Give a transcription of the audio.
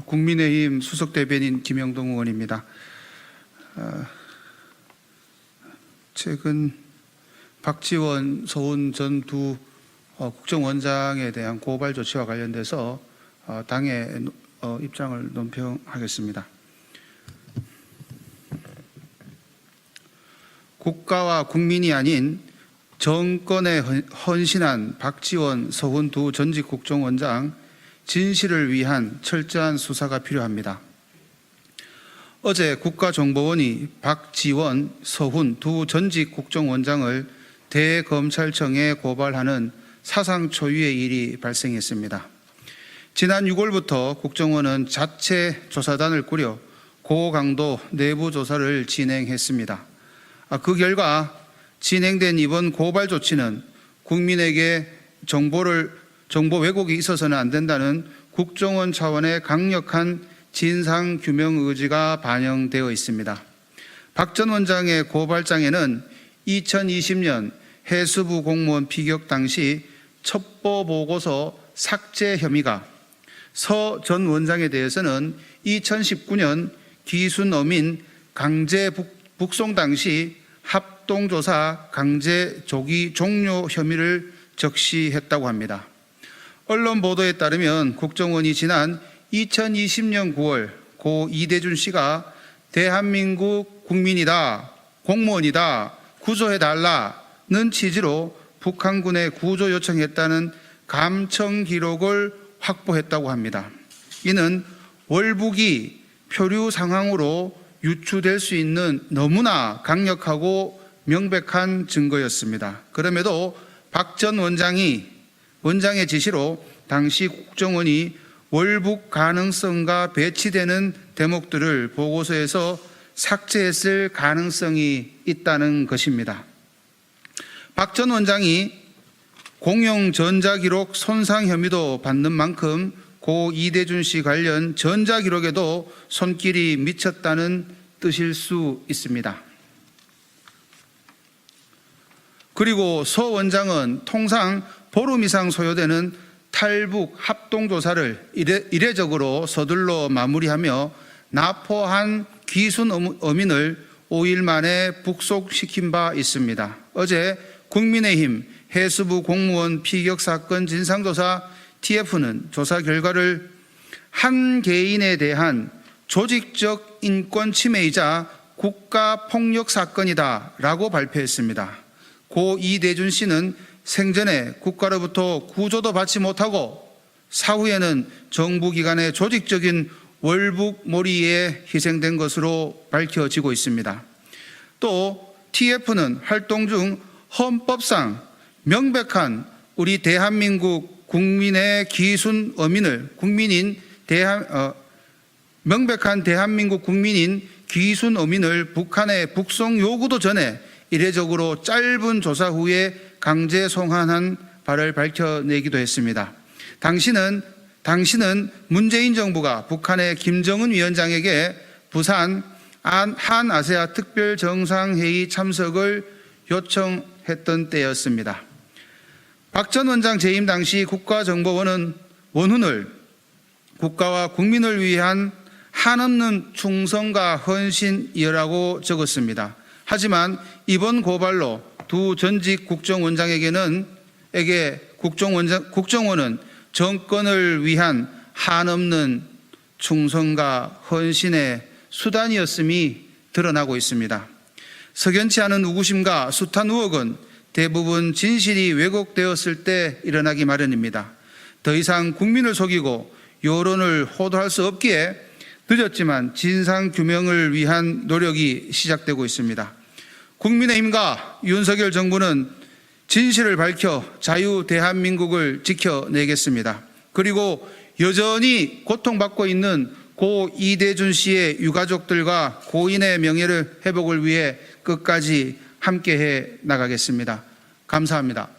국민의힘 수석대변인 김영동 의원입니다. 최근 박지원, 서훈 전 두 국정원장에 대한 고발 조치와 관련돼서 당의 입장을 논평하겠습니다. 국가와 국민이 아닌 정권에 헌신한 박지원, 서훈 두 전직 국정원장 진실을 위한 철저한 수사가 필요합니다. 어제 국가정보원이 박지원, 서훈 두 전직 국정원장을 대검찰청에 고발하는 사상 초유의 일이 발생했습니다. 지난 6월부터 국정원은 자체 조사단을 꾸려 고강도 내부 조사를 진행했습니다. 그 결과 진행된 이번 고발 조치는 국민에게 정보 왜곡이 있어서는 안 된다는 국정원 차원의 강력한 진상규명 의지가 반영되어 있습니다. 박 전 원장의 고발장에는 2020년 해수부 공무원 피격 당시 첩보보고서 삭제 혐의가, 서 전 원장에 대해서는 2019년 기순어민 강제 북송 당시 합동조사 강제 조기 종료 혐의를 적시했다고 합니다. 언론 보도에 따르면 국정원이 지난 2020년 9월 고 이대준 씨가 대한민국 국민이다, 공무원이다, 구조해달라는 취지로 북한군에 구조 요청했다는 감청 기록을 확보했다고 합니다. 이는 월북이 표류 상황으로 유추될 수 있는 너무나 강력하고 명백한 증거였습니다. 그럼에도 박 전 원장의 지시로 당시 국정원이 월북 가능성과 배치되는 대목들을 보고서에서 삭제했을 가능성이 있다는 것입니다. 박 전 원장이 공용 전자기록 손상 혐의도 받는 만큼 고 이대준 씨 관련 전자기록에도 손길이 미쳤다는 뜻일 수 있습니다. 그리고 서 원장은 통상 보름 이상 소요되는 탈북 합동조사를 이례적으로 서둘러 마무리하며 납포한 기순 어민을 5일 만에 북속시킨 바 있습니다. 어제 국민의힘 해수부 공무원 피격 사건 진상조사 TF는 조사 결과를 한 개인에 대한 조직적 인권 침해이자 국가폭력 사건이다 라고 발표했습니다. 고 이대준 씨는 생전에 국가로부터 구조도 받지 못하고 사후에는 정부기관의 조직적인 월북몰이에 희생된 것으로 밝혀지고 있습니다. 또 TF는 활동 중 헌법상 명백한 우리 대한민국 국민의 기순 어민을 명백한 대한민국 국민인 기순 어민을 북한에 북송 요구도 전에 이례적으로 짧은 조사 후에 강제 송환한 바를 밝혀내기도 했습니다. 당신은 문재인 정부가 북한의 김정은 위원장에게 부산 한아세아 특별정상회의 참석을 요청했던 때였습니다. 박 전 원장 재임 당시 국가정보원은 원훈을 국가와 국민을 위한 한없는 충성과 헌신이라고 적었습니다. 하지만 이번 고발로 두 전직 국정원장에게 국정원은 정권을 위한 한없는 충성과 헌신의 수단이었음이 드러나고 있습니다. 석연치 않은 우구심과 숱한 의혹은 대부분 진실이 왜곡되었을 때 일어나기 마련입니다. 더 이상 국민을 속이고 여론을 호도할 수 없기에 늦었지만 진상규명을 위한 노력이 시작되고 있습니다. 국민의힘과 윤석열 정부는 진실을 밝혀 자유 대한민국을 지켜내겠습니다. 그리고 여전히 고통받고 있는 고 이대준 씨의 유가족들과 고인의 명예를 회복을 위해 끝까지 함께해 나가겠습니다. 감사합니다.